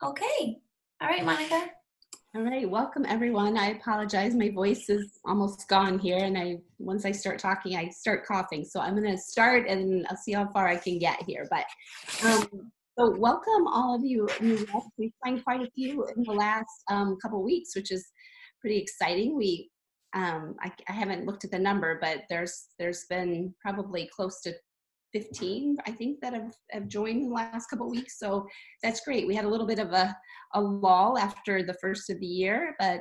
Okay. All right, Monica. All right, welcome everyone. I apologize. My voice is almost gone here, and once I start talking, I start coughing. So I'm going to start, and I'll see how far I can get here. But so welcome all of you new reps. We've signed quite a few in the last couple weeks, which is pretty exciting. I haven't looked at the number, but there's been probably close to 15, I think, that have joined in the last couple of weeks. So that's great. We had a little bit of a lull after the first of the year, but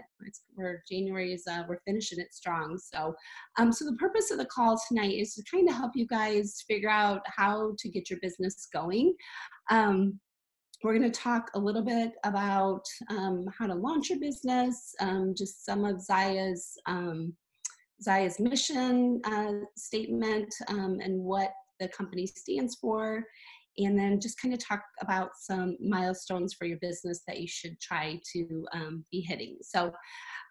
we're finishing it strong. So the purpose of the call tonight is to kind of help you guys figure out how to get your business going. We're going to talk a little bit about how to launch your business, just some of Zaya's mission statement, and what the company stands for, and then just kind of talk about some milestones for your business that you should try to be hitting. So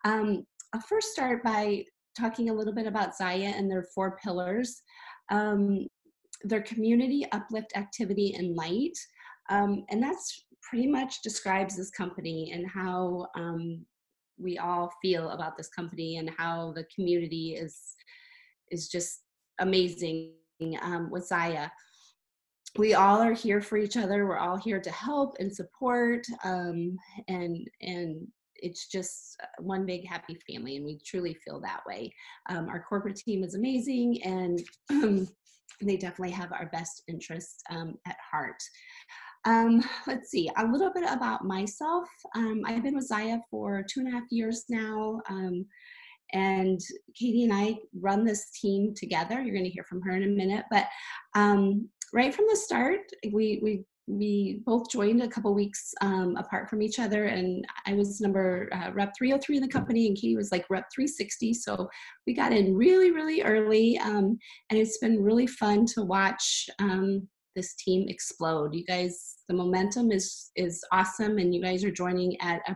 I'll first start by talking a little bit about Zaya and their 4 pillars. Their community, uplift, activity, and light. And that's pretty much describes this company and how we all feel about this company and how the community is just amazing with Zaya. We all are here for each other. We're all here to help and support, and it's just one big happy family, and we truly feel that way. Our corporate team is amazing, and they definitely have our best interests at heart. Let's see, a little bit about myself. I've been with Zaya for 2.5 years now, and Katie and I run this team together. You're going to hear from her in a minute, but right from the start, we both joined a couple weeks apart from each other, and I was rep 303 in the company, and Katie was like rep 360. So we got in really, really early, and it's been really fun to watch this team explode. You guys, the momentum is awesome, and you guys are joining at a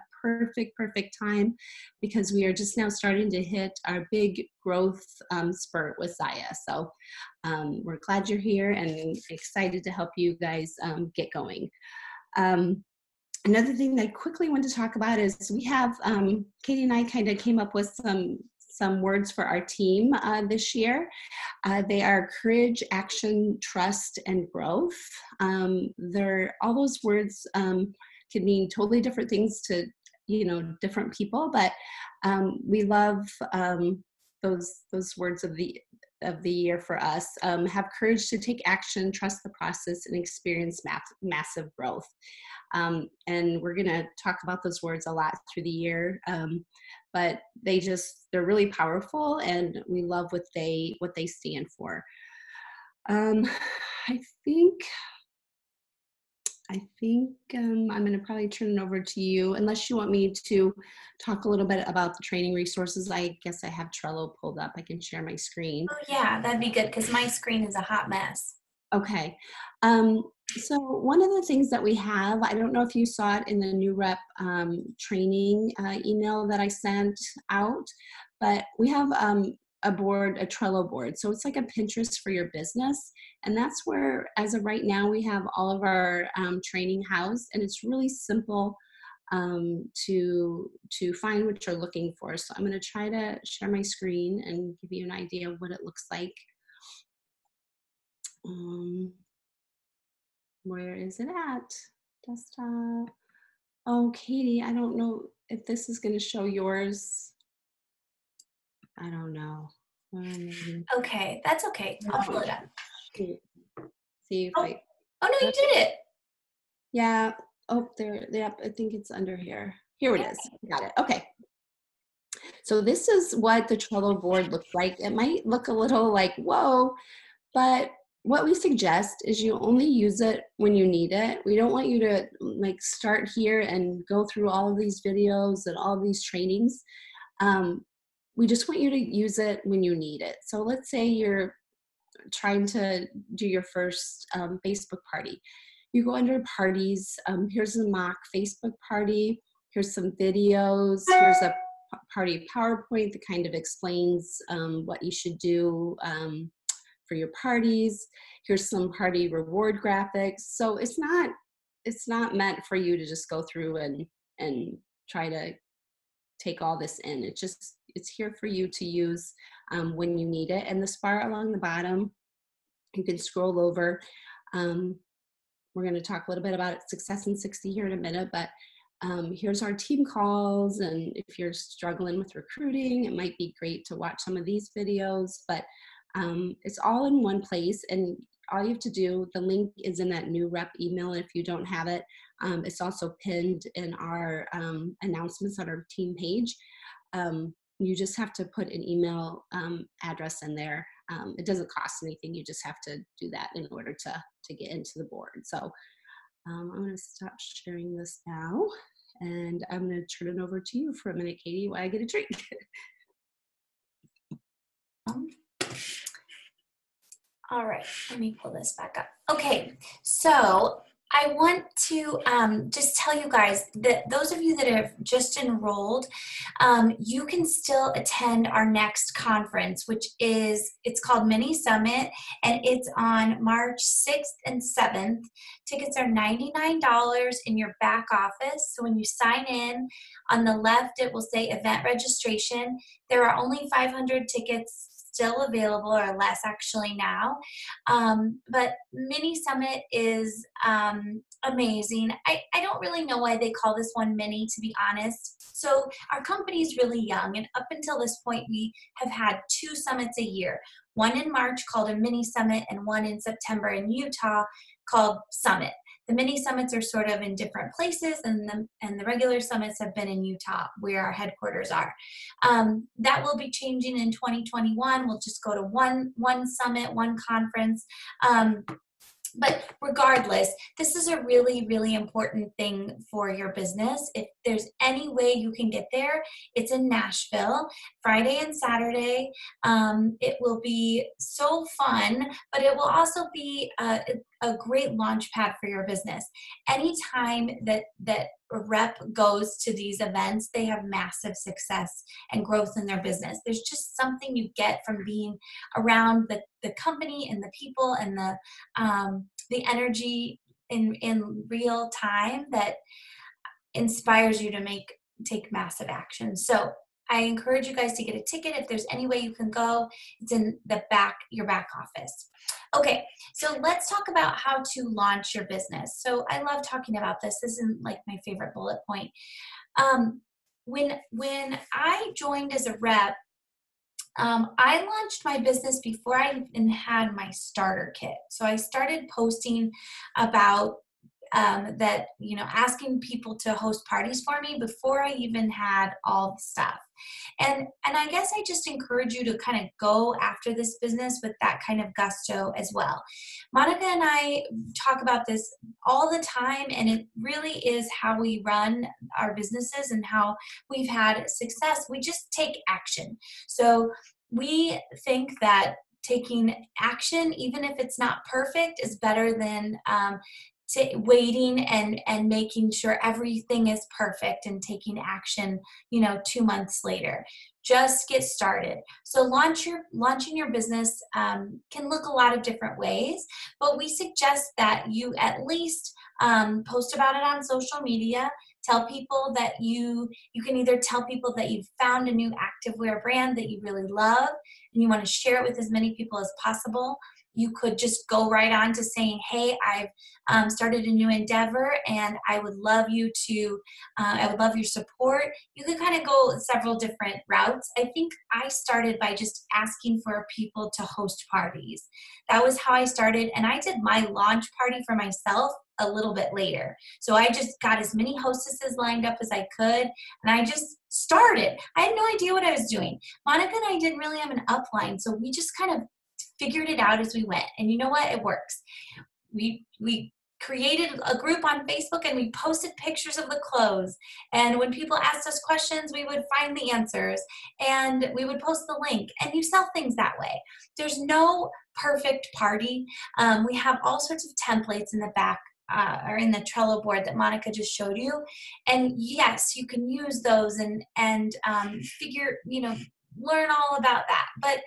perfect time, because we are just now starting to hit our big growth spurt with Zaya. So we're glad you're here and excited to help you guys get going. Another thing that I quickly want to talk about is we have, Katie and I kind of came up with some words for our team this year. They are courage, action, trust, and growth. All those words can mean totally different things to different people, but we love those words of the year for us. Have courage to take action, trust the process, and experience massive growth. And we're going to talk about those words a lot through the year, but they're really powerful, and we love what they stand for. I think I'm going to probably turn it over to you, unless you want me to talk a little bit about the training resources. I guess I have Trello pulled up. I can share my screen. Oh, yeah, that'd be good, because my screen is a hot mess. Okay. So one of the things that we have, I don't know if you saw it in the new rep training email that I sent out, but we have a Trello board. So it's like a Pinterest for your business. And that's where, as of right now, we have all of our training housed, and it's really simple to find what you're looking for. So I'm going to try to share my screen and give you an idea of what it looks like. Where is it at? Desktop. Oh, Katie, I don't know if this is going to show yours. I don't know. Okay, that's okay. I'll pull it up. See if oh no, you did it. Yeah. Oh, there. Yep. I think it's under here. Here it is. Got it. Okay. So this is what the Trello board looks like. It might look a little like, whoa, but what we suggest is you only use it when you need it. We don't want you to like start here and go through all of these videos and all of these trainings. We just want you to use it when you need it. So let's say you're trying to do your first Facebook party. You go under parties. Here's a mock Facebook party. Here's some videos. Here's a party PowerPoint that kind of explains what you should do for your parties. Here's some party reward graphics. So it's not it's not meant for you to just go through and try to take all this in. It's here for you to use when you need it. And the spar along the bottom, you can scroll over. Um, we're going to talk a little bit about Success in 60 here in a minute, but here's our team calls. And if you're struggling with recruiting, it might be great to watch some of these videos, but it's all in one place. And all you have to do, the link is in that new rep email. If you don't have it, it's also pinned in our announcements on our team page. You just have to put an email address in there. It doesn't cost anything. You just have to do that in order to get into the board. So I'm going to stop sharing this now, and I'm going to turn it over to you for a minute, Katie, while I get a drink. All right, let me pull this back up. Okay, so I want to just tell you guys that those of you that have just enrolled, you can still attend our next conference, it's called Mini Summit, and it's on March 6th and 7th. Tickets are $99 in your back office. So when you sign in, on the left, it will say event registration. There are only 500 tickets still available, or less actually now. But Mini Summit is amazing. I don't really know why they call this one mini, to be honest. So our company is really young, and up until this point, we have had 2 summits a year. One in March called a mini summit, and one in September in Utah called Summit. The mini summits are sort of in different places, and the regular summits have been in Utah, where our headquarters are. That will be changing in 2021. We'll just go to one summit, one conference. But regardless, this is a really, really important thing for your business. If there's any way you can get there, it's in Nashville, Friday and Saturday. It will be so fun, but it will also be a great launch pad for your business. Anytime that a rep goes to these events, they have massive success and growth in their business. There's just something you get from being around the company and the people and the energy in real time that inspires you to take massive action. So I encourage you guys to get a ticket. If there's any way you can go, it's in your back office. Okay, so let's talk about how to launch your business. So I love talking about this. This is like my favorite bullet point. When I joined as a rep, I launched my business before I even had my starter kit. So I started posting about that, asking people to host parties for me before I even had all the stuff. And I guess I just encourage you to kind of go after this business with that kind of gusto as well. Monica and I talk about this all the time, and it really is how we run our businesses and how we've had success. We just take action. So we think that taking action, even if it's not perfect, is better than waiting and making sure everything is perfect and taking action, 2 months later. Just get started. So launching your business can look a lot of different ways, but we suggest that you at least post about it on social media. Tell people that you can either tell people that you've found a new activewear brand that you really love and you want to share it with as many people as possible. You could just go right on to saying, hey, I've started a new endeavor and I would love your support. You could kind of go several different routes. I think I started by just asking for people to host parties. That was how I started. And I did my launch party for myself a little bit later. So I just got as many hostesses lined up as I could, and I just started. I had no idea what I was doing. Monica and I didn't really have an upline, so we just kind of figured it out as we went. And you know what? It works. We created a group on Facebook and we posted pictures of the clothes. And when people asked us questions, we would find the answers and we would post the link, and you sell things that way. There's no perfect party. We have all sorts of templates in the back or in the Trello board that Monica just showed you. And yes, you can use those and learn all about that. But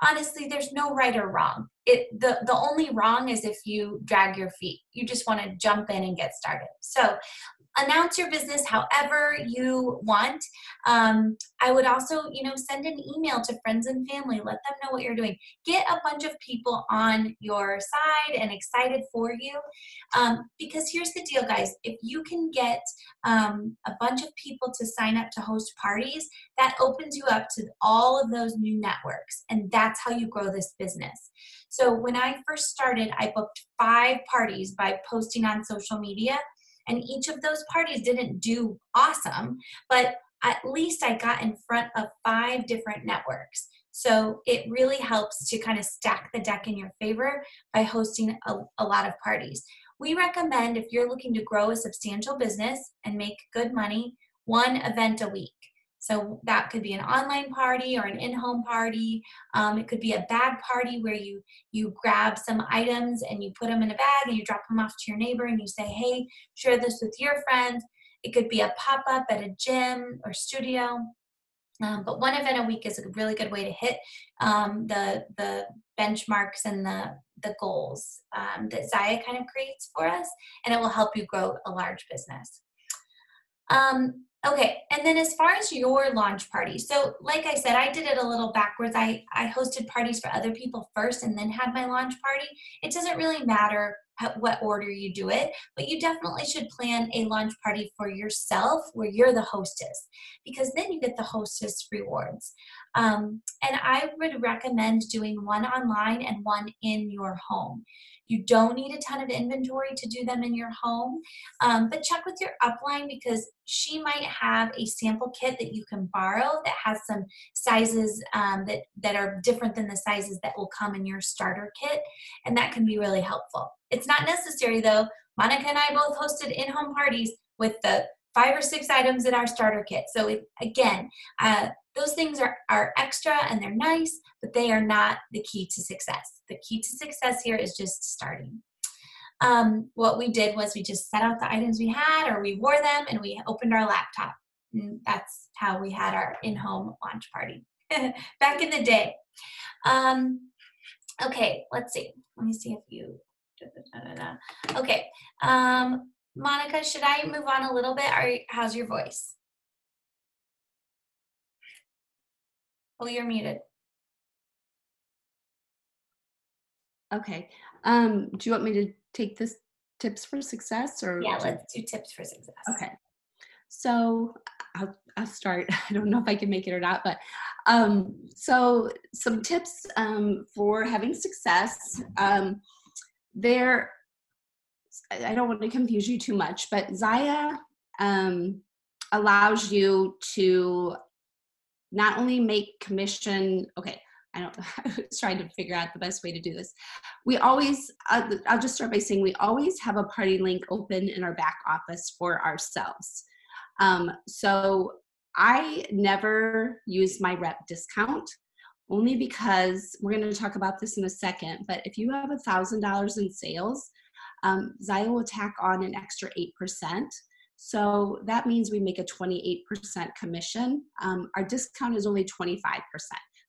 honestly, there's no right or wrong. The only wrong is if you drag your feet. You just want to jump in and get started. So announce your business however you want. I would also, send an email to friends and family. Let them know what you're doing. Get a bunch of people on your side and excited for you. Because here's the deal, guys. If you can get a bunch of people to sign up to host parties, that opens you up to all of those new networks. And that's how you grow this business. So when I first started, I booked 5 parties by posting on social media. And each of those parties didn't do awesome, but at least I got in front of 5 different networks. So it really helps to kind of stack the deck in your favor by hosting a lot of parties. We recommend, if you're looking to grow a substantial business and make good money, 1 event a week. So that could be an online party or an in-home party. It could be a bag party where you grab some items and you put them in a bag and you drop them off to your neighbor and you say, hey, share this with your friends. It could be a pop-up at a gym or studio. But 1 event a week is a really good way to hit the benchmarks and the goals that Zaya kind of creates for us, and it will help you grow a large business. Okay, and then as far as your launch party, so like I said, I did it a little backwards. I hosted parties for other people first and then had my launch party. It doesn't really matter what order you do it, but you definitely should plan a launch party for yourself where you're the hostess, because then you get the hostess rewards. And I would recommend doing 1 online and 1 in your home. You don't need a ton of inventory to do them in your home, but check with your upline, because she might have a sample kit that you can borrow that has some sizes that are different than the sizes that will come in your starter kit, and that can be really helpful. It's not necessary though. Monica and I both hosted in-home parties with the 5 or 6 items in our starter kit. So again, those things are extra and they're nice, but they are not the key to success. The key to success here is just starting. What we did was we just set out the items we had, or we wore them, and we opened our laptop. And that's how we had our in-home launch party back in the day. Okay, let's see. Let me see if you... Okay. Monica, should I move on a little bit? How's your voice? Oh, you're muted. Okay. Do you want me to take this tips for success, or? Yeah, let's do tips for success. Okay. So I'll start. I don't know if I can make it or not, but so some tips for having success. I don't want to confuse you too much, but Zaya allows you to not only make commission. Okay, I was trying to figure out the best way to do this. We always, I'll just start by saying we always have a party link open in our back office for ourselves. So I never use my rep discount, only because we're going to talk about this in a second, but if you have $1,000 in sales, Zaya will tack on an extra 8%. So that means we make a 28% commission. Our discount is only 25%.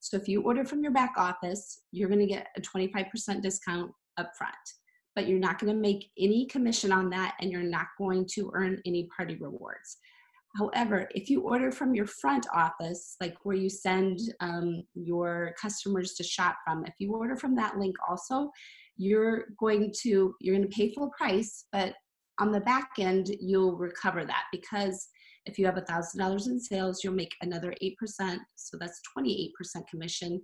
So if you order from your back office, you're going to get a 25% discount up front, but you're not going to make any commission on that, and you're not going to earn any party rewards. However, if you order from your front office, like where you send your customers to shop from, if you order from that link also, you're going to pay full price, but on the back end, you'll recover that, because if you have $1,000 in sales, you'll make another 8%. So that's 28% commission.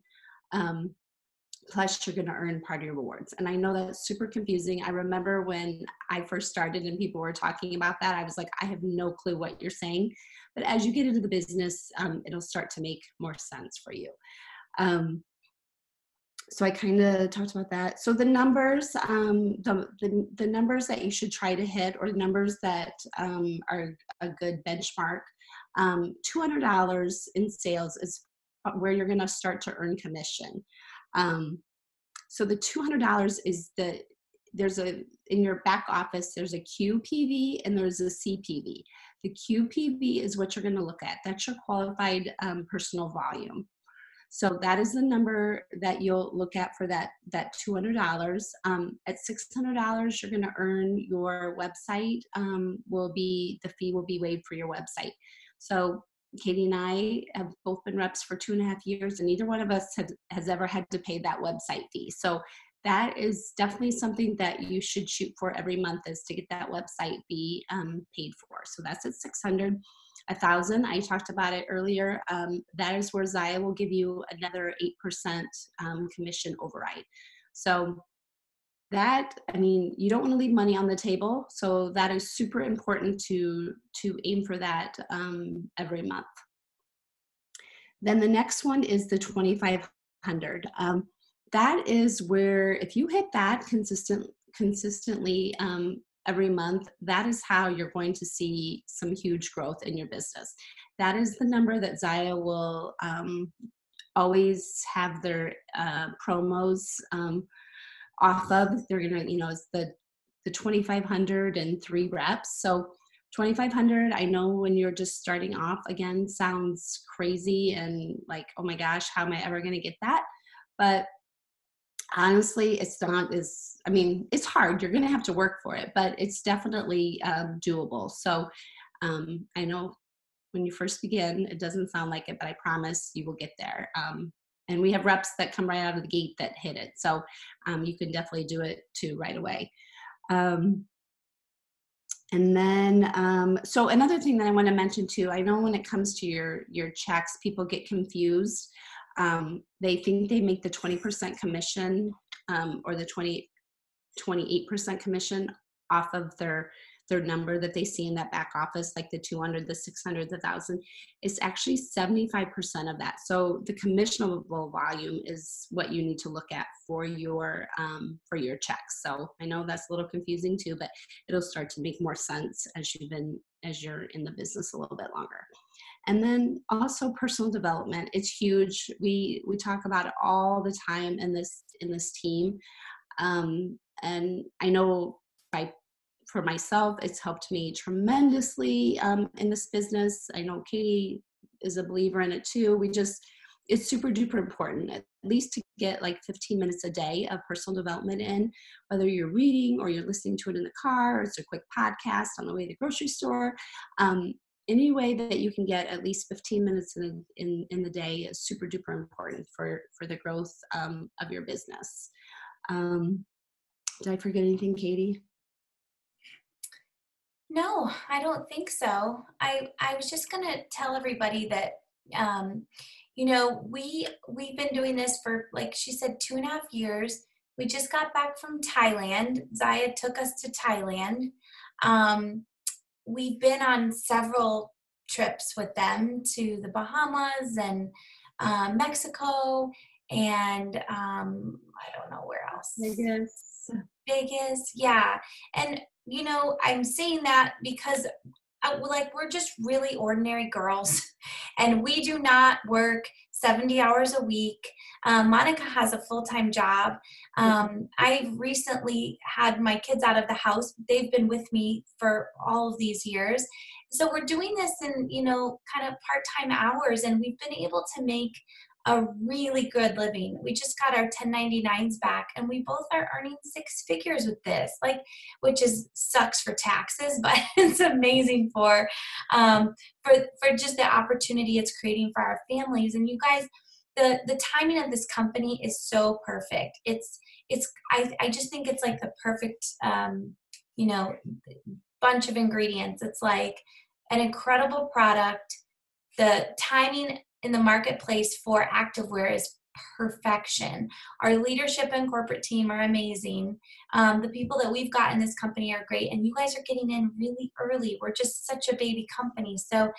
Plus you're going to earn party rewards. And I know that's super confusing. I remember when I first started and people were talking about that, I was like, I have no clue what you're saying. But as you get into the business, it'll start to make more sense for you. So I kind of talked about that. So the numbers, the numbers that you should try to hit, or numbers that are a good benchmark, $200 in sales is where you're going to start to earn commission. So the $200 is in your back office, there's a QPV and there's a CPV. The QPV is what you're going to look at. That's your qualified personal volume. So that is the number that you'll look at for that $200. At $600, you're going to earn your website. The fee will be waived for your website. So Katie and I have both been reps for 2.5 years, and neither one of us has ever had to pay that website fee. So that is definitely something that you should shoot for every month, is to get that website fee paid for. So that's at 600. 1,000, I talked about it earlier. That is where Zaya will give you another 8% commission override. So that, I mean, you don't want to leave money on the table. So that is super important to aim for that every month. Then the next one is the 2,500. That is where, if you hit that consistently every month, that is how you're going to see some huge growth in your business. That is the number that Zaya will always have their promos off of. They're gonna, it's the 2,500 and 3 reps. So 2,500, I know when you're just starting off, again, sounds crazy and like, oh my gosh, how am I ever gonna get that? But honestly, it's not as, I mean, it's hard. You're going to have to work for it, but it's definitely doable. So I know when you first begin, it doesn't sound like it, but I promise you will get there. And we have reps that come right out of the gate that hit it. So you can definitely do it too right away. And then, so another thing that I want to mention too, I know when it comes to your checks, people get confused. They think they make the 20% commission or the 28% commission off of their number that they see in that back office, like the 200, the 600, the 1,000. It's actually 75% of that. So the commissionable volume is what you need to look at for your checks. So I know that's a little confusing too, but it'll start to make more sense as you're in the business a little bit longer. And then also personal development. It's huge. We talk about it all the time in this team. And I know for myself, it's helped me tremendously in this business. I know Katie is a believer in it too. It's super duper important, at least to get like 15 minutes a day of personal development in, whether you're reading or you're listening to it in the car, or it's a quick podcast on the way to the grocery store. Any way that you can get at least 15 minutes in the day is super duper important for the growth of your business. Did I forget anything, Katie? No, I don't think so. I was just gonna tell everybody that we've been doing this for, like she said, 2.5 years. We just got back from Thailand. Zaya took us to Thailand. We've been on several trips with them to the Bahamas and Mexico, and I don't know where else. Vegas, yeah. And I'm saying that because we're just really ordinary girls, and we do not work 70 hours a week. Monica has a full-time job. I've recently had my kids out of the house. They've been with me for all of these years. So we're doing this in, kind of part-time hours, and we've been able to make a really good living. We just got our 1099s back, and we both are earning 6 figures with this, which sucks for taxes, but it's amazing for just the opportunity it's creating for our families. And you guys, the timing of this company is so perfect. I just think it's like the perfect bunch of ingredients. It's like an incredible product. The timing in the marketplace for activewear is perfection. Our leadership and corporate team are amazing. The people that we've got in this company are great, and you guys are getting in really early. We're just such a baby company. So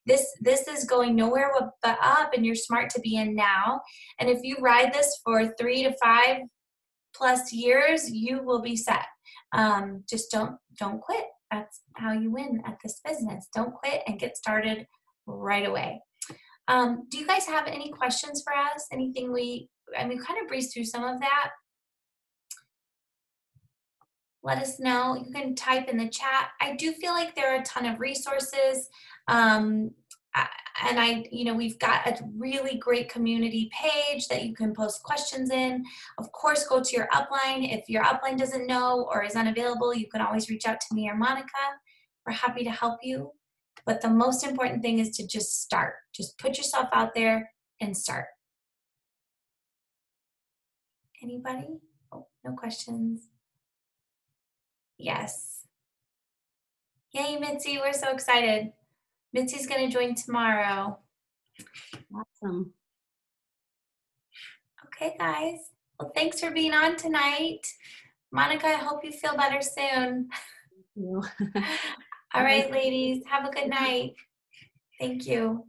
this is going nowhere but up, and you're smart to be in now. And if you ride this for 3 to 5 plus years, you will be set. Just don't quit. That's how you win at this business. Don't quit and get started right away. Do you guys have any questions for us? Anything we kind of breezed through some of that. Let us know. You can type in the chat. I do feel like there are a ton of resources. we've got a really great community page that you can post questions in. Of course, go to your upline. If your upline doesn't know or is unavailable, you can always reach out to me or Monica. We're happy to help you. But the most important thing is to just start. Just put yourself out there and start. Anybody? Oh, no questions. Yes. Yay, Mitzi, we're so excited. Mitzi's going to join tomorrow. Awesome. Okay, guys. Well, thanks for being on tonight. Monica, I hope you feel better soon. Thank you. All right, ladies, have a good night. Thank you.